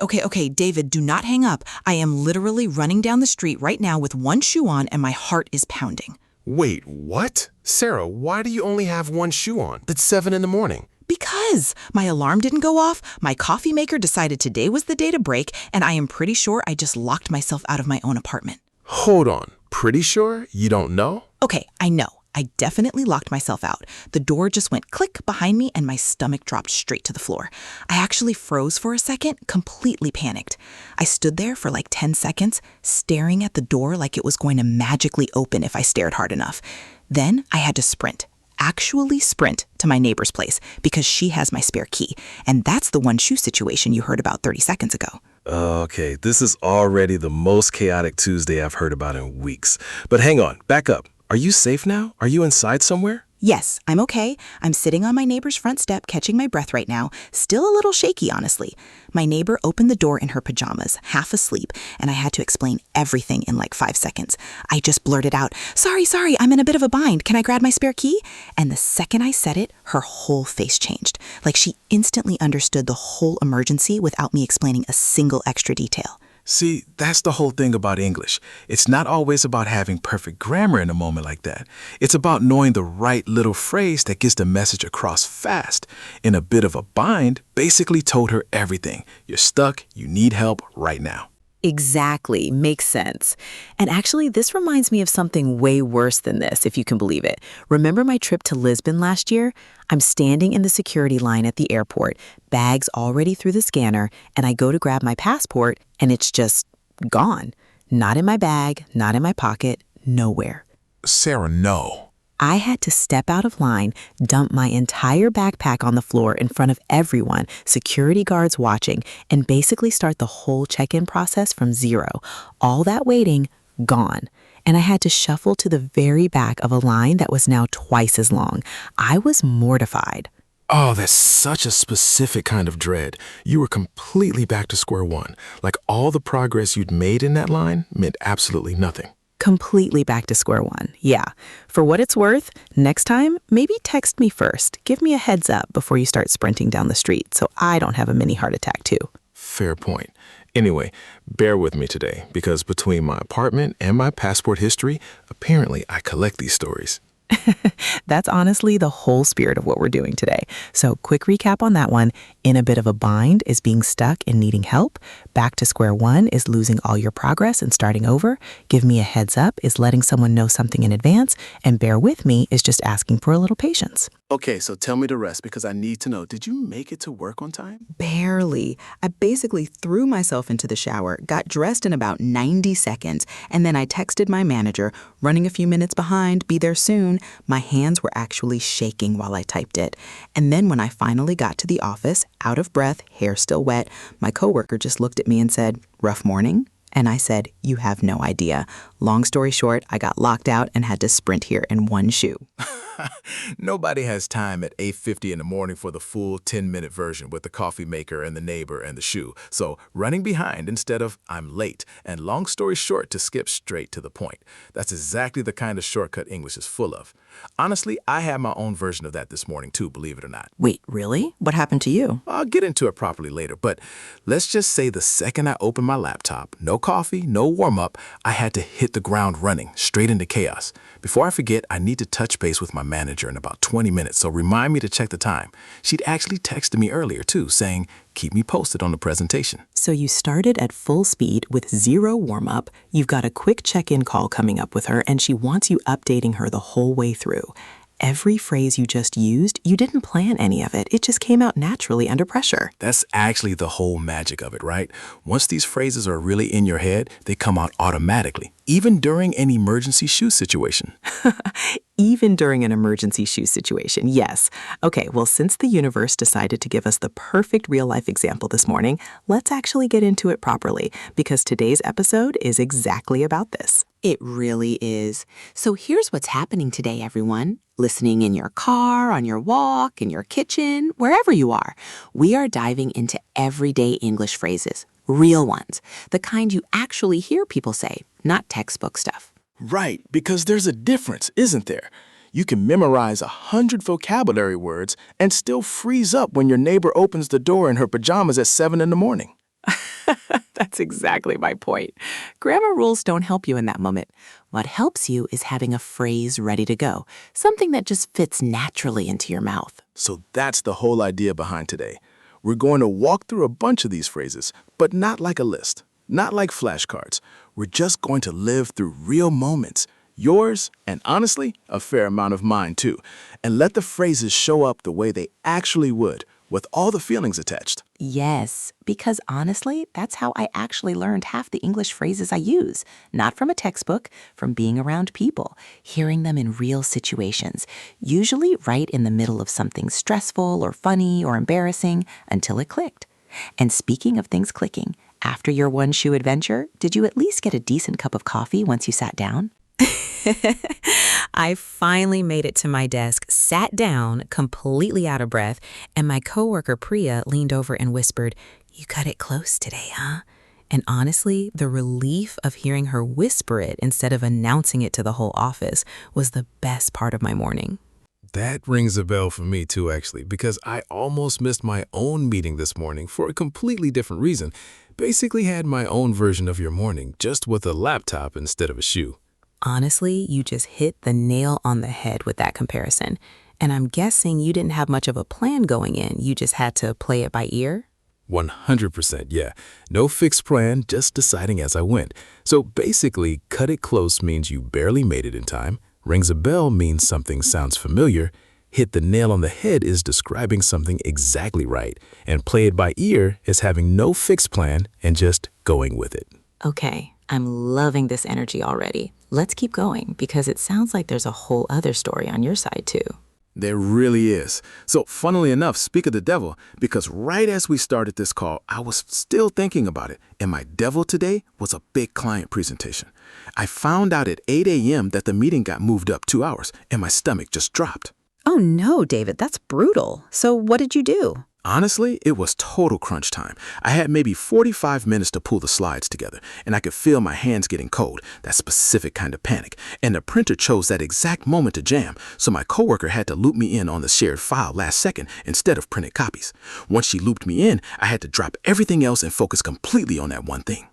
Okay, David, do not hang up. I am literally running down the street right now with one shoe on and my heart is pounding. Wait, what? Sarah, why do you only have one shoe on? It's 7 in the morning. Because my alarm didn't go off, my coffee maker decided today was the day to break, and I am pretty sure I just locked myself out of my own apartment. Hold on. Pretty sure you don't know? Okay, I know. I definitely locked myself out. The door just went click behind me and my stomach dropped straight to the floor. I actually froze for a second, completely panicked. I stood there for like 10 seconds, staring at the door like it was going to magically open if I stared hard enough. Then I had to actually sprint to my neighbor's place because she has my spare key. And that's the one shoe situation you heard about 30 seconds ago. Okay, this is already the most chaotic Tuesday I've heard about in weeks. But hang on, back up. Are you safe now? Are you inside somewhere? Yes, I'm okay. I'm sitting on my neighbor's front step, catching my breath right now. Still a little shaky, honestly. My neighbor opened the door in her pajamas, half asleep, and I had to explain everything in like 5 seconds. I just blurted out, Sorry, I'm in a bit of a bind. Can I grab my spare key? And the second I said it, her whole face changed. Like she instantly understood the whole emergency without me explaining a single extra detail. See, that's the whole thing about English. It's not always about having perfect grammar in a moment like that. It's about knowing the right little phrase that gets the message across fast. In a bit of a bind, basically told her everything. You're stuck, you need help right now. Exactly. Makes sense. And actually, this reminds me of something way worse than this, if you can believe it. Remember my trip to Lisbon last year? I'm standing in the security line at the airport, bags already through the scanner, and I go to grab my passport, and it's just gone. Not in my bag, not in my pocket, nowhere. Sarah, no. I had to step out of line, dump my entire backpack on the floor in front of everyone, security guards watching, and basically start the whole check-in process from zero. All that waiting, gone. And I had to shuffle to the very back of a line that was now twice as long. I was mortified. Oh, that's such a specific kind of dread. You were completely back to square one. Like all the progress you'd made in that line meant absolutely nothing. Completely back to square one, yeah. For what it's worth, next time, maybe text me first. Give me a heads up before you start sprinting down the street so I don't have a mini heart attack too. Fair point. Anyway, bear with me today because between my apartment and my passport history, apparently I collect these stories. That's honestly the whole spirit of what we're doing today. So quick recap on that one. In a bit of a bind is being stuck and needing help. Back to square one is losing all your progress and starting over. Give me a heads up is letting someone know something in advance. And bear with me is just asking for a little patience. Okay, so tell me the rest because I need to know. Did you make it to work on time? Barely. I basically threw myself into the shower, got dressed in about 90 seconds, and then I texted my manager, running a few minutes behind, be there soon. My hands were actually shaking while I typed it. And then when I finally got to the office, out of breath, hair still wet, my coworker just looked at me and said, "Rough morning?" And I said, "You have no idea." Long story short, I got locked out and had to sprint here in one shoe. Nobody has time at 8:50 in the morning for the full 10-minute version with the coffee maker and the neighbor and the shoe. So running behind instead of I'm late and long story short to skip straight to the point. That's exactly the kind of shortcut English is full of. Honestly, I had my own version of that this morning too, believe it or not. Wait, really? What happened to you? I'll get into it properly later, but let's just say the second I opened my laptop, no coffee, no warm-up, I had to hit the ground running, straight into chaos. Before I forget, I need to touch base with my manager in about 20 minutes, so remind me to check the time. She'd actually texted me earlier too, saying, keep me posted on the presentation. So you started at full speed with zero warm-up, you've got a quick check-in call coming up with her, and she wants you updating her the whole way through. Every phrase you just used, you didn't plan any of it. It just came out naturally under pressure. That's actually the whole magic of it, right? Once these phrases are really in your head, they come out automatically, even during an emergency shoe situation. Even during an emergency shoe situation, yes. Okay, well, since the universe decided to give us the perfect real-life example this morning, let's actually get into it properly, because today's episode is exactly about this. It really is. So here's what's happening today, everyone. Listening in your car, on your walk, in your kitchen, wherever you are. We are diving into everyday English phrases, real ones, the kind you actually hear people say, not textbook stuff. Right, because there's a difference, isn't there? You can memorize 100 vocabulary words and still freeze up when your neighbor opens the door in her pajamas at 7 in the morning. That's exactly my point. Grammar rules don't help you in that moment. What helps you is having a phrase ready to go, something that just fits naturally into your mouth. So that's the whole idea behind today. We're going to walk through a bunch of these phrases, but not like a list, not like flashcards. We're just going to live through real moments, yours, and honestly, a fair amount of mine too, and let the phrases show up the way they actually would, with all the feelings attached. Yes, because honestly, that's how I actually learned half the English phrases I use. Not from a textbook, from being around people, hearing them in real situations, usually right in the middle of something stressful or funny or embarrassing until it clicked. And speaking of things clicking, after your one-shoe adventure, did you at least get a decent cup of coffee once you sat down? I finally made it to my desk, sat down, completely out of breath, and my coworker Priya leaned over and whispered, "You cut it close today, huh?" And honestly, the relief of hearing her whisper it instead of announcing it to the whole office was the best part of my morning. That rings a bell for me too, actually, because I almost missed my own meeting this morning for a completely different reason. Basically had my own version of your morning, just with a laptop instead of a shoe. Honestly, you just hit the nail on the head with that comparison. And I'm guessing you didn't have much of a plan going in. You just had to play it by ear? 100%, yeah. No fixed plan, just deciding as I went. So basically, cut it close means you barely made it in time. Rings a bell means something sounds familiar. Hit the nail on the head is describing something exactly right. And play it by ear is having no fixed plan and just going with it. Okay, I'm loving this energy already. Let's keep going because it sounds like there's a whole other story on your side too. There really is. So, funnily enough, speak of the devil, because right as we started this call, I was still thinking about it, and my devil today was a big client presentation. I found out at 8 a.m. that the meeting got moved up 2 hours, and my stomach just dropped. Oh no, David, that's brutal. So what did you do? Honestly, it was total crunch time. I had maybe 45 minutes to pull the slides together, and I could feel my hands getting cold, that specific kind of panic. And the printer chose that exact moment to jam, so my coworker had to loop me in on the shared file last second instead of printed copies. Once she looped me in, I had to drop everything else and focus completely on that one thing.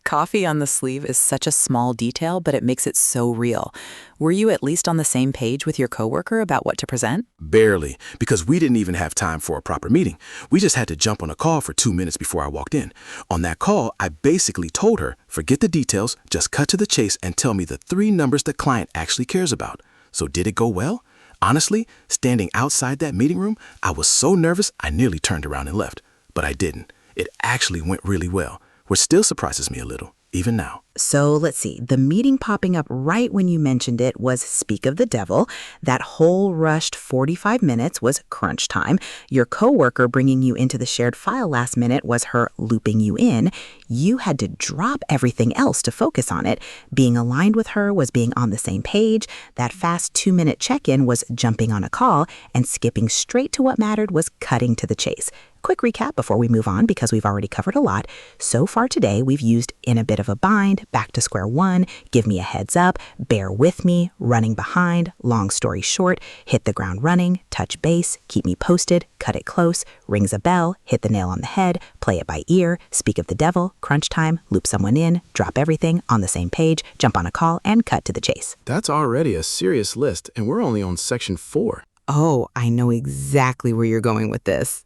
Coffee on the sleeve is such a small detail, but it makes it so real. Were you at least on the same page with your coworker about what to present? Barely, because we didn't even have time for a proper meeting. We just had to jump on a call for 2 minutes before I walked in. On that call, I basically told her, forget the details, just cut to the chase and tell me the 3 numbers the client actually cares about. So did it go well? Honestly, standing outside that meeting room, I was so nervous I nearly turned around and left. But I didn't. It actually went really well, which still surprises me a little, even now. So let's see, the meeting popping up right when you mentioned it was speak of the devil. That whole rushed 45 minutes was crunch time. Your coworker bringing you into the shared file last minute was her looping you in. You had to drop everything else to focus on it. Being aligned with her was being on the same page. That fast 2-minute check-in was jumping on a call, and skipping straight to what mattered was cutting to the chase. Quick recap before we move on, because we've already covered a lot. So far today, we've used in a bit of a bind, back to square one, give me a heads up, bear with me, running behind, long story short, hit the ground running, touch base, keep me posted, cut it close, rings a bell, hit the nail on the head, play it by ear, speak of the devil, crunch time, loop someone in, drop everything, on the same page, jump on a call, and cut to the chase. That's already a serious list, and we're only on section 4. Oh, I know exactly where you're going with this.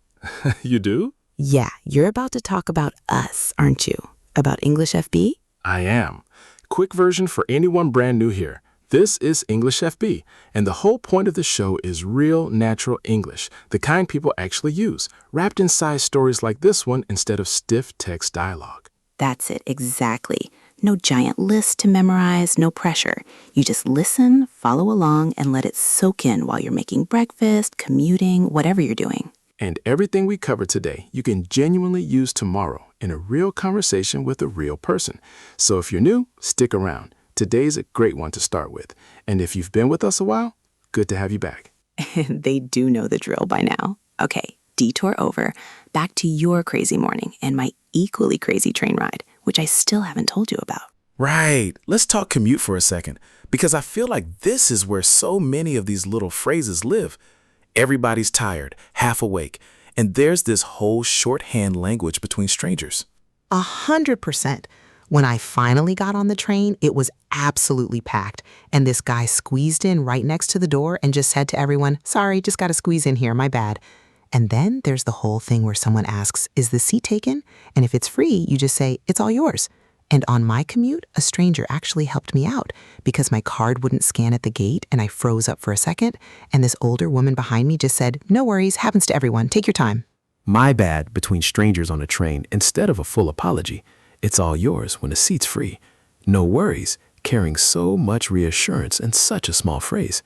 You do? Yeah, you're about to talk about us, aren't you? About EnglishFB? I am. Quick version for anyone brand new here. This is EnglishFB, and the whole point of the show is real, natural English, the kind people actually use, wrapped inside stories like this one instead of stiff text dialogue. That's it, exactly. No giant list to memorize, no pressure. You just listen, follow along, and let it soak in while you're making breakfast, commuting, whatever you're doing. And everything we covered today, you can genuinely use tomorrow in a real conversation with a real person. So if you're new, stick around. Today's a great one to start with. And if you've been with us a while, good to have you back. They do know the drill by now. Okay, detour over. Back to your crazy morning and my equally crazy train ride, which I still haven't told you about. Right. Let's talk commute for a second, because I feel like this is where so many of these little phrases live. Everybody's tired, half awake, and there's this whole shorthand language between strangers. 100%. When I finally got on the train, it was absolutely packed, and this guy squeezed in right next to the door and just said to everyone, "Sorry, just got to squeeze in here, my bad." And then there's the whole thing where someone asks, "Is the seat taken?" And if it's free, you just say, "It's all yours." And on my commute, a stranger actually helped me out because my card wouldn't scan at the gate and I froze up for a second, and this older woman behind me just said, "No worries, happens to everyone, take your time." My bad between strangers on a train instead of a full apology. It's all yours when the seat's free. No worries, carrying so much reassurance in such a small phrase.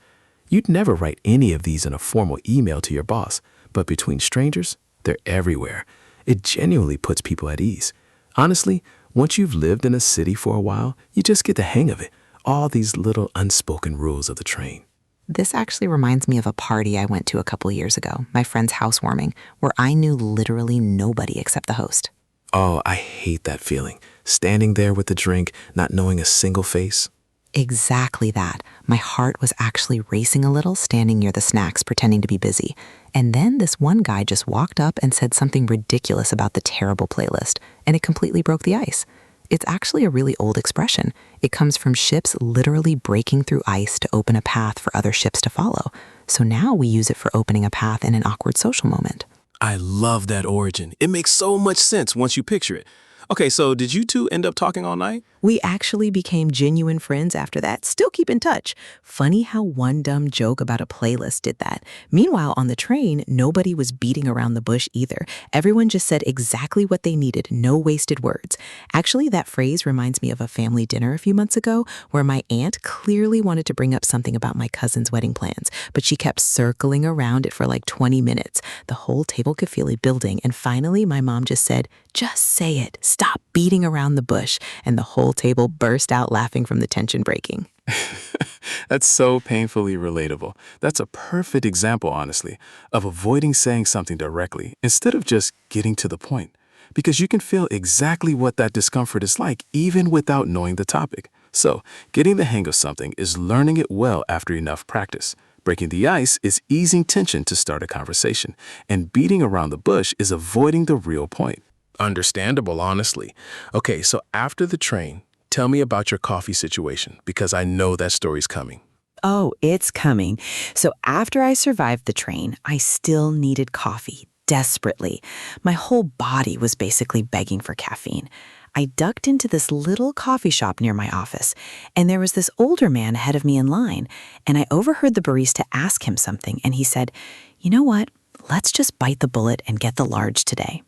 You'd never write any of these in a formal email to your boss, but between strangers, they're everywhere. It genuinely puts people at ease. Honestly, once you've lived in a city for a while, you just get the hang of it. All these little unspoken rules of the train. This actually reminds me of a party I went to a couple years ago, my friend's housewarming, where I knew literally nobody except the host. Oh, I hate that feeling. Standing there with the drink, not knowing a single face. Exactly that. My heart was actually racing a little standing near the snacks pretending to be busy. And then this one guy just walked up and said something ridiculous about the terrible playlist, and it completely broke the ice. It's actually a really old expression. It comes from ships literally breaking through ice to open a path for other ships to follow. So now we use it for opening a path in an awkward social moment. I love that origin. It makes so much sense once you picture it. Okay, so did you two end up talking all night? We actually became genuine friends after that, still keep in touch. Funny how one dumb joke about a playlist did that. Meanwhile, on the train, nobody was beating around the bush either. Everyone just said exactly what they needed, no wasted words. Actually, that phrase reminds me of a family dinner a few months ago where my aunt clearly wanted to bring up something about my cousin's wedding plans, but she kept circling around it for like 20 minutes. The whole table could feel it building, and finally my mom just said, "Just say it. Stop beating around the bush," and the whole table burst out laughing from the tension breaking. That's so painfully relatable. That's a perfect example, honestly, of avoiding saying something directly instead of just getting to the point. Because you can feel exactly what that discomfort is like even without knowing the topic. So, getting the hang of something is learning it well after enough practice. Breaking the ice is easing tension to start a conversation, and beating around the bush is avoiding the real point. Understandable, honestly. Okay, so after the train, tell me about your coffee situation, because I know that story's coming. Oh, it's coming. So after I survived the train, I still needed coffee, desperately. My whole body was basically begging for caffeine. I ducked into this little coffee shop near my office, and there was this older man ahead of me in line, and I overheard the barista ask him something, and he said, "You know what? Let's just bite the bullet and get the large today."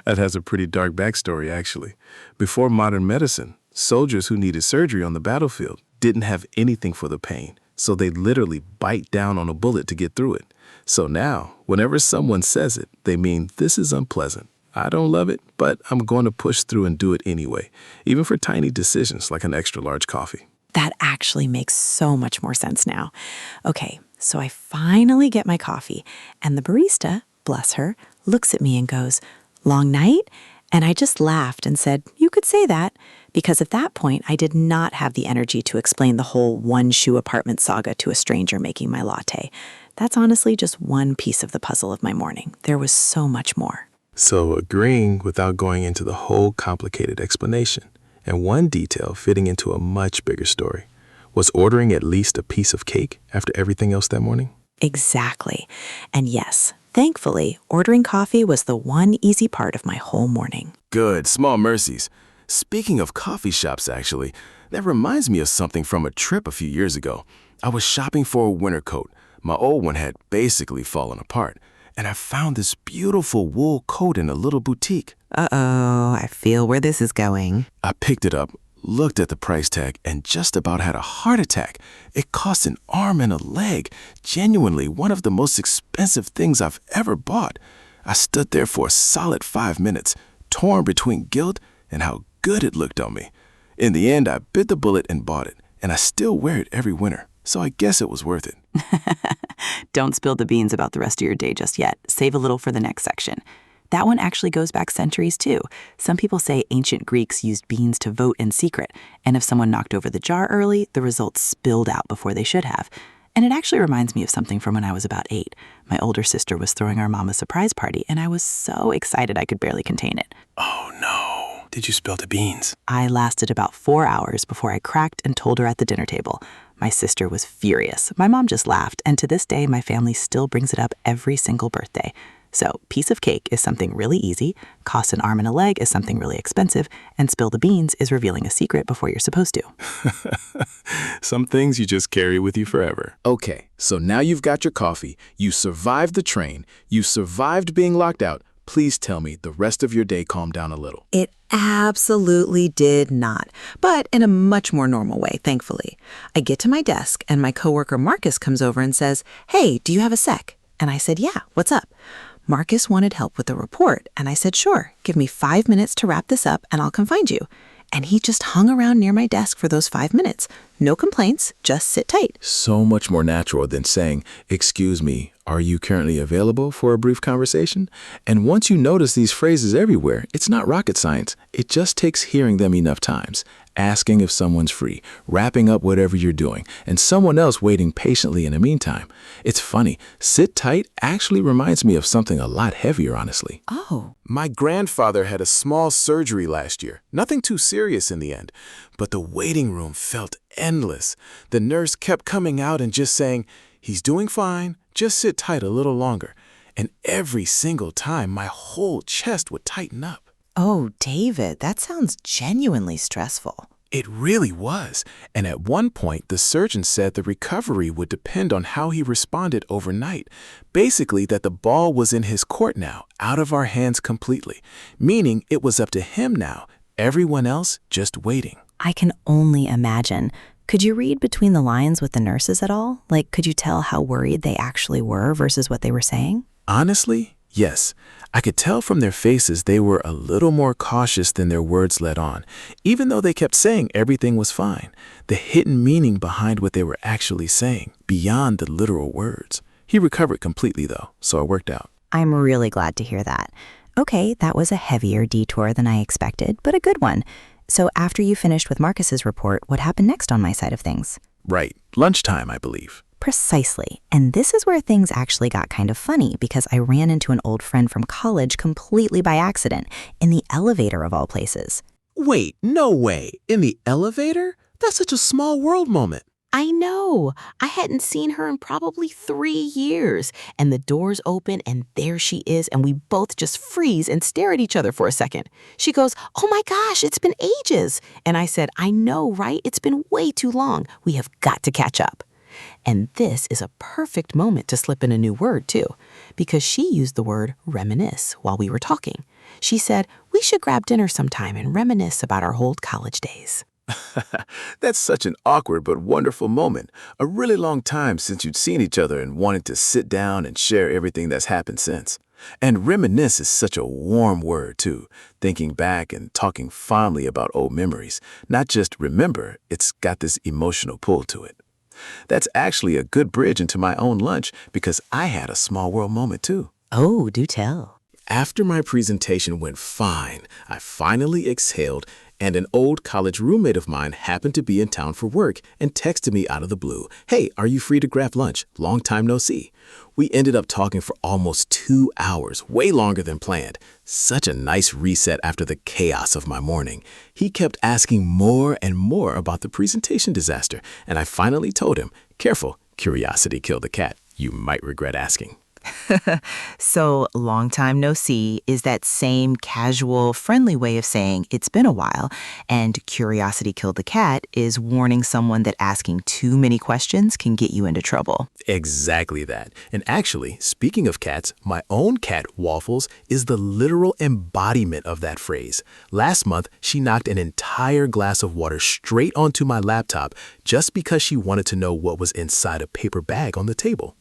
That has a pretty dark backstory, actually. Before modern medicine, soldiers who needed surgery on the battlefield didn't have anything for the pain, so they'd literally bite down on a bullet to get through it. So now, whenever someone says it, they mean this is unpleasant. I don't love it, but I'm going to push through and do it anyway, even for tiny decisions like an extra large coffee. That actually makes so much more sense now. Okay, so I finally get my coffee, and the barista, bless her, looks at me and goes, "Long night?" And I just laughed and said, "You could say that," because at that point, I did not have the energy to explain the whole one-shoe apartment saga to a stranger making my latte. That's honestly just one piece of the puzzle of my morning. There was so much more. So agreeing without going into the whole complicated explanation, and one detail fitting into a much bigger story. Was ordering at least a piece of cake after everything else that morning? Exactly. And yes, thankfully, ordering coffee was the one easy part of my whole morning. Good, small mercies. Speaking of coffee shops, actually, that reminds me of something from a trip a few years ago. I was shopping for a winter coat. My old one had basically fallen apart, and I found this beautiful wool coat in a little boutique. Uh-oh, I feel where this is going. I picked it up, looked at the price tag, and just about had a heart attack. It cost an arm and a leg. Genuinely one of the most expensive things I've ever bought. I stood there for a solid 5 minutes, torn between guilt and how good it looked on me. In the end, I bit the bullet and bought it, and I still wear it every winter, so I guess it was worth it. Don't spill the beans about the rest of your day just yet. Save a little for the next section. That one actually goes back centuries too. Some people say ancient Greeks used beans to vote in secret, and if someone knocked over the jar early, the results spilled out before they should have. And it actually reminds me of something from when I was about 8. My older sister was throwing our mom a surprise party, and I was so excited I could barely contain it. Oh did you spill the beans? I lasted about 4 hours before I cracked and told her at the dinner table. My sister was furious. My mom just laughed, and to this day, my family still brings it up every single birthday. So, piece of cake is something really easy, cost an arm and a leg is something really expensive, and spill the beans is revealing a secret before you're supposed to. Some things you just carry with you forever. Okay, so now you've got your coffee, you survived the train, you survived being locked out. Please tell me the rest of your day calmed down a little. It absolutely did not, but in a much more normal way, thankfully. I get to my desk and my coworker Marcus comes over and says, "Hey, do you have a sec?" And I said, "Yeah, what's up?" Marcus wanted help with the report, and I said, "Sure, give me 5 minutes to wrap this up and I'll come find you." And he just hung around near my desk for those 5 minutes. No complaints, just sit tight. So much more natural than saying, "Excuse me, are you currently available for a brief conversation?" And once you notice these phrases everywhere, it's not rocket science. It just takes hearing them enough times, asking if someone's free, wrapping up whatever you're doing, and someone else waiting patiently in the meantime. It's funny, sit tight actually reminds me of something a lot heavier, honestly. Oh. My grandfather had a small surgery last year, nothing too serious in the end, but the waiting room felt endless. The nurse kept coming out and just saying, "He's doing fine, just sit tight a little longer." And every single time, my whole chest would tighten up. Oh, David, that sounds genuinely stressful. It really was. And at one point, the surgeon said the recovery would depend on how he responded overnight. Basically, that the ball was in his court now, out of our hands completely. Meaning it was up to him now. Everyone else just waiting. I can only imagine. Could you read between the lines with the nurses at all? Like, could you tell how worried they actually were versus what they were saying? Honestly, yes. I could tell from their faces they were a little more cautious than their words let on, even though they kept saying everything was fine. The hidden meaning behind what they were actually saying, beyond the literal words. He recovered completely, though, so it worked out. I'm really glad to hear that. Okay, that was a heavier detour than I expected, but a good one. So after you finished with Marcus's report, what happened next on my side of things? Right. Lunchtime, I believe. Precisely. And this is where things actually got kind of funny because I ran into an old friend from college completely by accident, in the elevator of all places. Wait, no way. In the elevator? That's such a small world moment. I know. I hadn't seen her in probably 3 years. And the doors open and there she is and we both just freeze and stare at each other for a second. She goes, "Oh my gosh, it's been ages." And I said, "I know, right? It's been way too long. We have got to catch up." And this is a perfect moment to slip in a new word, too, because she used the word reminisce while we were talking. She said, "We should grab dinner sometime and reminisce about our old college days." That's such an awkward but wonderful moment. A really long time since you'd seen each other and wanted to sit down and share everything that's happened since. And reminisce is such a warm word, too. Thinking back and talking fondly about old memories. Not just remember, it's got this emotional pull to it. That's actually a good bridge into my own lunch because I had a small world moment, too. Oh, do tell. After my presentation went fine, I finally exhaled, and an old college roommate of mine happened to be in town for work and texted me out of the blue, "Hey, are you free to grab lunch? Long time no see." We ended up talking for almost 2 hours, way longer than planned. Such a nice reset after the chaos of my morning. He kept asking more and more about the presentation disaster, and I finally told him, "Careful, curiosity killed the cat. You might regret asking." So, long time no see is that same casual, friendly way of saying it's been a while, and curiosity killed the cat is warning someone that asking too many questions can get you into trouble. Exactly that. And actually, speaking of cats, my own cat, Waffles, is the literal embodiment of that phrase. Last month, she knocked an entire glass of water straight onto my laptop just because she wanted to know what was inside a paper bag on the table.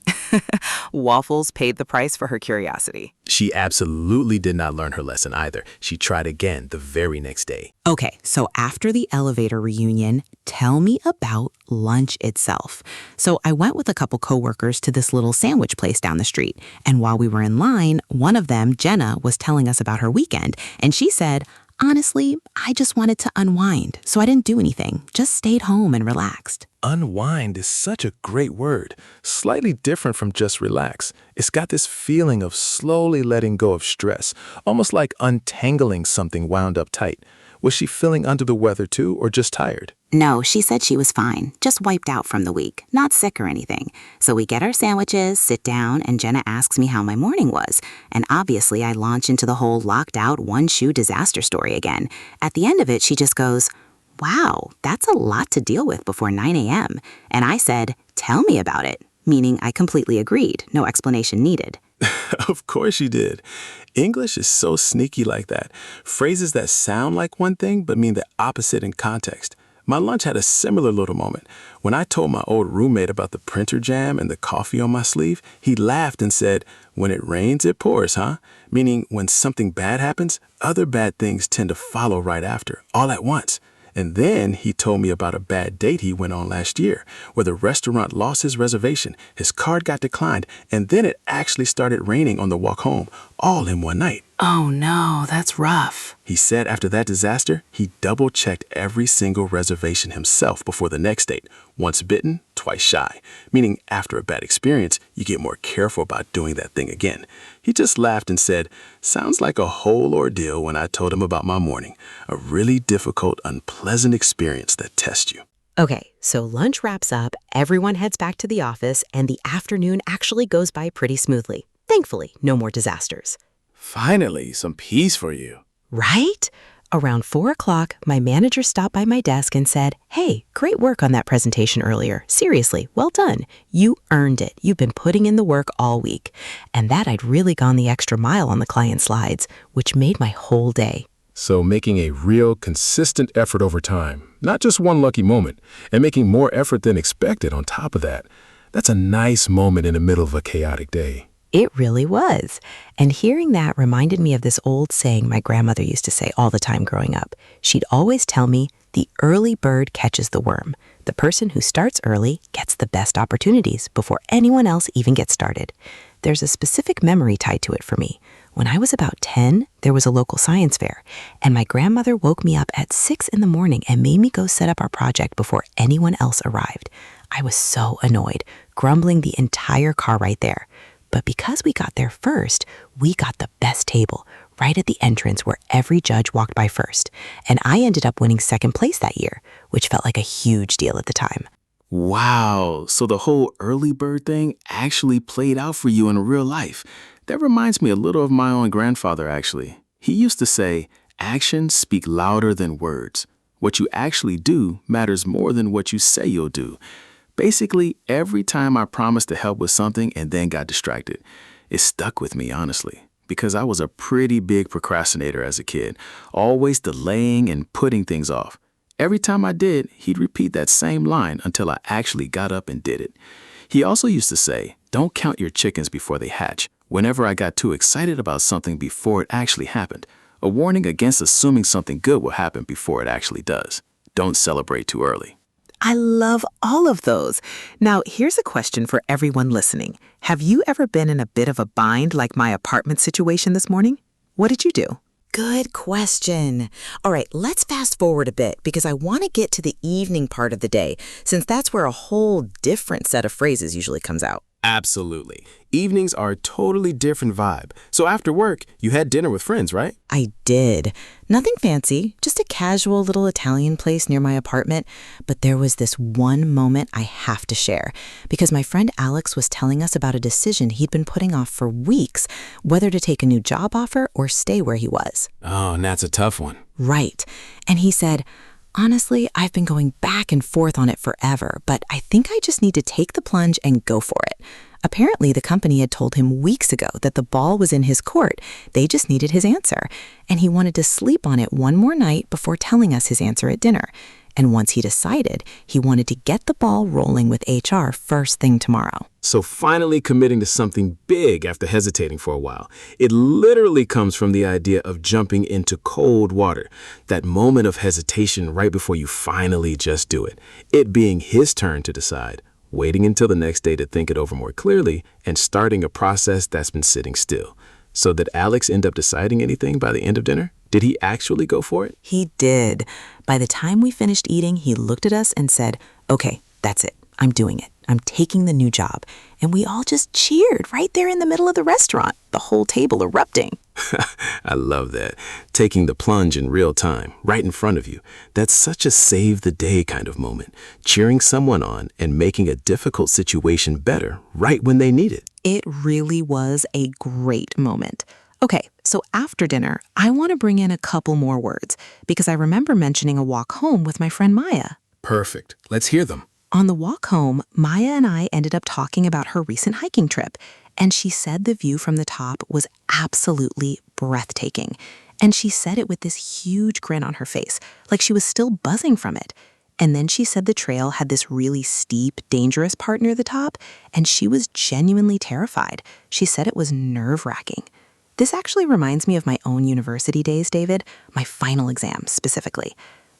Waffles paid the price for her curiosity. She absolutely did not learn her lesson either. She tried again the very next day. Okay, so after the elevator reunion, tell me about lunch itself. So I went with a couple coworkers to this little sandwich place down the street. And while we were in line, one of them, Jenna, was telling us about her weekend. And she said, "Honestly, I just wanted to unwind, so I didn't do anything, just stayed home and relaxed." Unwind is such a great word, slightly different from just relax. It's got this feeling of slowly letting go of stress, almost like untangling something wound up tight. Was she feeling under the weather too, or just tired? No, she said she was fine, just wiped out from the week, not sick or anything. So we get our sandwiches, sit down, and Jenna asks me how my morning was. And obviously I launch into the whole locked out one-shoe disaster story again. At the end of it, she just goes, "Wow, that's a lot to deal with before 9 a.m. And I said, "Tell me about it," meaning I completely agreed, no explanation needed. Of course you did. English is so sneaky like that. Phrases that sound like one thing but mean the opposite in context. My lunch had a similar little moment. When I told my old roommate about the printer jam and the coffee on my sleeve, he laughed and said, "When it rains, it pours, huh?" Meaning when something bad happens, other bad things tend to follow right after, all at once. And then he told me about a bad date he went on last year, where the restaurant lost his reservation, his card got declined, and then it actually started raining on the walk home, all in one night. Oh no, that's rough. He said after that disaster, he double-checked every single reservation himself before the next date. Once bitten, twice shy. Meaning after a bad experience, you get more careful about doing that thing again. He just laughed and said, "Sounds like a whole ordeal when I told him about my morning. A really difficult, unpleasant experience that tests you." Okay, so lunch wraps up, everyone heads back to the office, and the afternoon actually goes by pretty smoothly. Thankfully, no more disasters. Finally, some peace for you. Right? Around 4 o'clock, my manager stopped by my desk and said, "Hey, great work on that presentation earlier. Seriously, well done. You earned it. You've been putting in the work all week." And that I'd really gone the extra mile on the client slides, which made my whole day. So making a real consistent effort over time, not just one lucky moment, and making more effort than expected on top of that. That's a nice moment in the middle of a chaotic day. It really was. And hearing that reminded me of this old saying my grandmother used to say all the time growing up. She'd always tell me, "The early bird catches the worm." The person who starts early gets the best opportunities before anyone else even gets started. There's a specific memory tied to it for me. When I was about 10, there was a local science fair, and my grandmother woke me up at 6 in the morning and made me go set up our project before anyone else arrived. I was so annoyed, grumbling the entire car right there. But because we got there first, we got the best table, right at the entrance where every judge walked by first. And I ended up winning second place that year, which felt like a huge deal at the time. Wow, so the whole early bird thing actually played out for you in real life. That reminds me a little of my own grandfather, actually. He used to say, "Actions speak louder than words. What you actually do matters more than what you say you'll do." Basically, every time I promised to help with something and then got distracted, it stuck with me, honestly, because I was a pretty big procrastinator as a kid, always delaying and putting things off. Every time I did, he'd repeat that same line until I actually got up and did it. He also used to say, "Don't count your chickens before they hatch," whenever I got too excited about something before it actually happened. A warning against assuming something good will happen before it actually does. Don't celebrate too early. I love all of those. Now, here's a question for everyone listening. Have you ever been in a bit of a bind like my apartment situation this morning? What did you do? Good question. All right, let's fast forward a bit because I want to get to the evening part of the day, since that's where a whole different set of phrases usually comes out. Absolutely. Evenings are a totally different vibe. So after work, you had dinner with friends, right? I did. Nothing fancy, just a casual little Italian place near my apartment. But there was this one moment I have to share because my friend Alex was telling us about a decision he'd been putting off for weeks, whether to take a new job offer or stay where he was. Oh, and that's a tough one. Right. And he said, "Honestly, I've been going back and forth on it forever, but I think I just need to take the plunge and go for it." Apparently, the company had told him weeks ago that the ball was in his court. They just needed his answer. And he wanted to sleep on it one more night before telling us his answer at dinner. And once he decided, he wanted to get the ball rolling with HR first thing tomorrow. So finally committing to something big after hesitating for a while. It literally comes from the idea of jumping into cold water. That moment of hesitation right before you finally just do it. It being his turn to decide, waiting until the next day to think it over more clearly, and starting a process that's been sitting still. So did Alex end up deciding anything by the end of dinner? Did he actually go for it? He did. By the time we finished eating, he looked at us and said, "Okay, that's it. I'm doing it." I'm taking the new job. And we all just cheered right there in the middle of the restaurant, the whole table erupting. I love that. Taking the plunge in real time, right in front of you. That's such a save the day kind of moment. Cheering someone on and making a difficult situation better right when they need it. It really was a great moment. Okay, so after dinner, I want to bring in a couple more words because I remember mentioning a walk home with my friend Maya. Perfect. Let's hear them. On the walk home, Maya and I ended up talking about her recent hiking trip, and she said the view from the top was absolutely breathtaking. And she said it with this huge grin on her face, like she was still buzzing from it. And then she said the trail had this really steep, dangerous part near the top, and she was genuinely terrified. She said it was nerve-wracking. This actually reminds me of my own university days, David, my final exam specifically.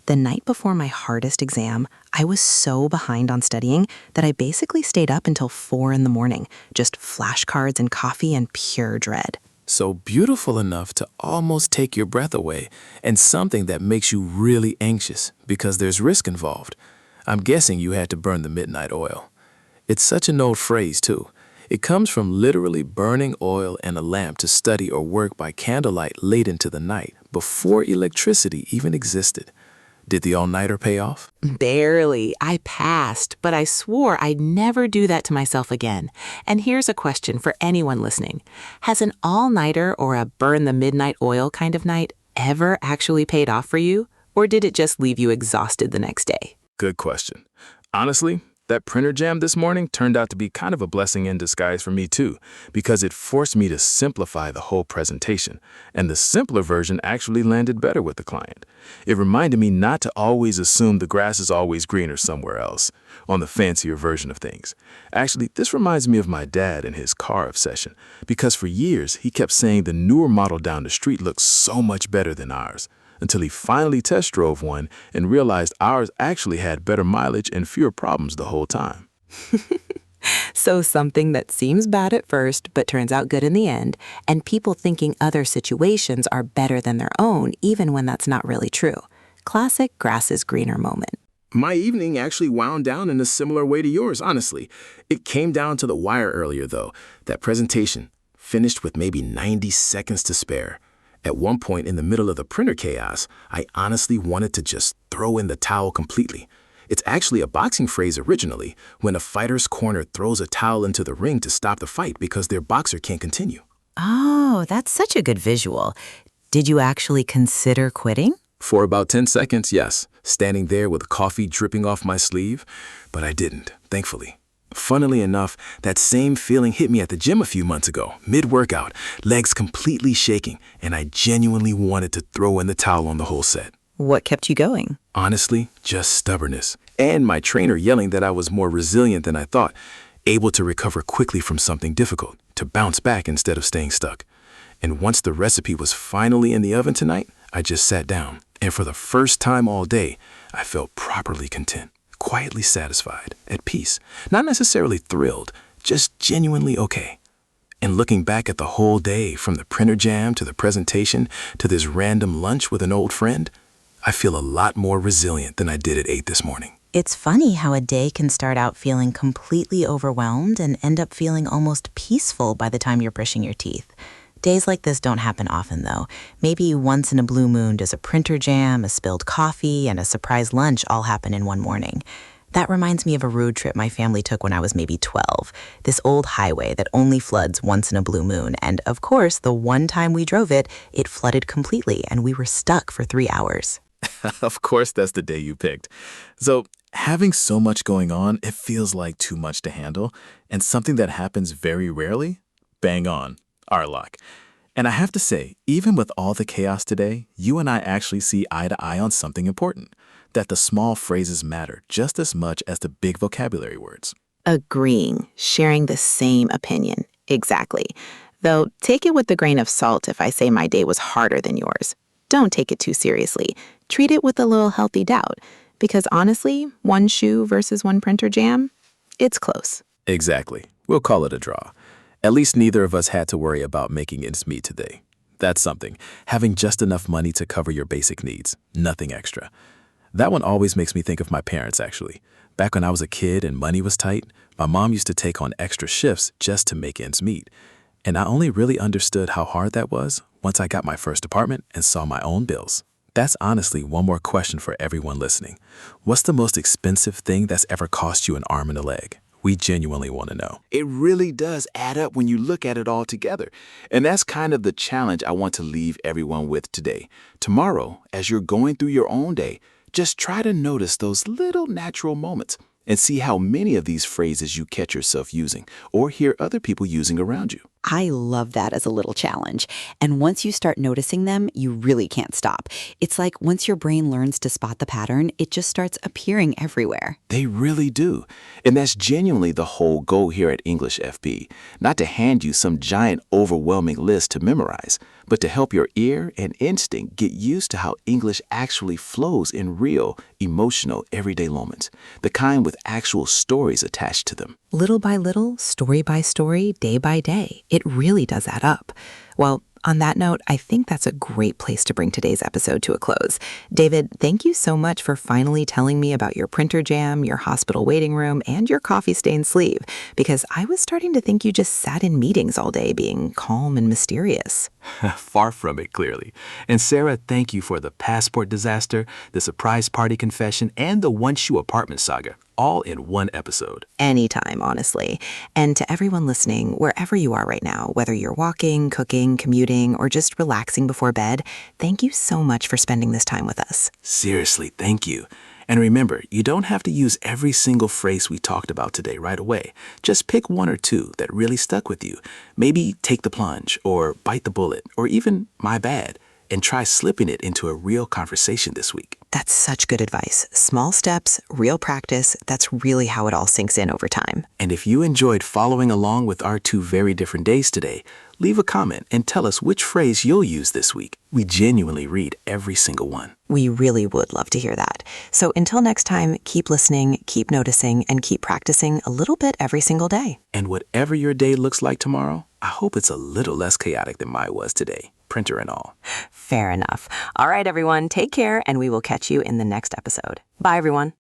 The night before my hardest exam, I was so behind on studying that I basically stayed up until 4 in the morning, just flashcards and coffee and pure dread. So beautiful enough to almost take your breath away, and something that makes you really anxious because there's risk involved. I'm guessing you had to burn the midnight oil. It's such an old phrase, too. It comes from literally burning oil in a lamp to study or work by candlelight late into the night, before electricity even existed. Did the all-nighter pay off? Barely. I passed, but I swore I'd never do that to myself again. And here's a question for anyone listening. Has an all-nighter or a burn the midnight oil kind of night ever actually paid off for you? Or did it just leave you exhausted the next day? Good question. Honestly, that printer jam this morning turned out to be kind of a blessing in disguise for me too, because it forced me to simplify the whole presentation, and the simpler version actually landed better with the client. It reminded me not to always assume the grass is always greener somewhere else, on the fancier version of things. Actually, this reminds me of my dad and his car obsession, because for years he kept saying the newer model down the street looks so much better than ours, until he finally test drove one and realized ours actually had better mileage and fewer problems the whole time. So something that seems bad at first but turns out good in the end, and people thinking other situations are better than their own even when that's not really true. Classic grass is greener moment. My evening actually wound down in a similar way to yours, honestly. It came down to the wire earlier, though. That presentation finished with maybe 90 seconds to spare. At one point in the middle of the printer chaos, I honestly wanted to just throw in the towel completely. It's actually a boxing phrase originally, when a fighter's corner throws a towel into the ring to stop the fight because their boxer can't continue. Oh, that's such a good visual. Did you actually consider quitting? For about 10 seconds, yes, standing there with coffee dripping off my sleeve, but I didn't, thankfully. Funnily enough, that same feeling hit me at the gym a few months ago, mid-workout, legs completely shaking, and I genuinely wanted to throw in the towel on the whole set. What kept you going? Honestly, just stubbornness. And my trainer yelling that I was more resilient than I thought, able to recover quickly from something difficult, to bounce back instead of staying stuck. And once the recipe was finally in the oven tonight, I just sat down, and for the first time all day, I felt properly content. Quietly satisfied, at peace, not necessarily thrilled, just genuinely okay. And looking back at the whole day, from the printer jam to the presentation to this random lunch with an old friend, I feel a lot more resilient than I did at 8 this morning. It's funny how a day can start out feeling completely overwhelmed and end up feeling almost peaceful by the time you're brushing your teeth. Days like this don't happen often, though. Maybe once in a blue moon does a printer jam, a spilled coffee, and a surprise lunch all happen in one morning. That reminds me of a road trip my family took when I was maybe 12. This old highway that only floods once in a blue moon. And of course, the one time we drove it, it flooded completely, and we were stuck for 3 hours. Of course, that's the day you picked. So, having so much going on, it feels like too much to handle, and something that happens very rarely? Bang on. Our luck. And I have to say, even with all the chaos today, you and I actually see eye to eye on something important, that the small phrases matter just as much as the big vocabulary words. Agreeing, sharing the same opinion. Exactly. Though, take it with a grain of salt if I say my day was harder than yours. Don't take it too seriously. Treat it with a little healthy doubt. Because honestly, one shoe versus one printer jam, it's close. Exactly. We'll call it a draw. At least neither of us had to worry about making ends meet today. That's something. Having just enough money to cover your basic needs. Nothing extra. That one always makes me think of my parents, actually. Back when I was a kid and money was tight, My mom used to take on extra shifts just to make ends meet. And I only really understood how hard that was once I got my first apartment and saw my own bills. That's honestly one more question for everyone listening. What's the most expensive thing that's ever cost you an arm and a leg? We genuinely want to know. It really does add up when you look at it all together. And that's kind of the challenge I want to leave everyone with today. Tomorrow, as you're going through your own day, just try to notice those little natural moments and see how many of these phrases you catch yourself using or hear other people using around you. I love that as a little challenge. And once you start noticing them, you really can't stop. It's like once your brain learns to spot the pattern, it just starts appearing everywhere. They really do. And that's genuinely the whole goal here at EnglishFB. Not to hand you some giant overwhelming list to memorize, but to help your ear and instinct get used to how English actually flows in real, emotional, everyday moments. The kind with actual stories attached to them. Little by little, story by story, day by day, it really does add up. Well, on that note, I think that's a great place to bring today's episode to a close. David, thank you so much for finally telling me about your printer jam, your hospital waiting room, and your coffee-stained sleeve, because I was starting to think you just sat in meetings all day being calm and mysterious. Far from it, clearly. And Sarah, thank you for the passport disaster, the surprise party confession, and the one-shoe apartment saga, all in one episode. Anytime, honestly. And to everyone listening, wherever you are right now, whether you're walking, cooking, commuting, or just relaxing before bed, thank you so much for spending this time with us. Seriously, thank you. And remember, you don't have to use every single phrase we talked about today right away. Just pick one or two that really stuck with you. Maybe take the plunge, or bite the bullet, or even my bad, and try slipping it into a real conversation this week. That's such good advice. Small steps, real practice, that's really how it all sinks in over time. And if you enjoyed following along with our 2 very different days today, leave a comment and tell us which phrase you'll use this week. We genuinely read every single one. We really would love to hear that. So until next time, keep listening, keep noticing, and keep practicing a little bit every single day. And whatever your day looks like tomorrow, I hope it's a little less chaotic than mine was today, printer and all. Fair enough. All right, everyone, take care, and we will catch you in the next episode. Bye, everyone.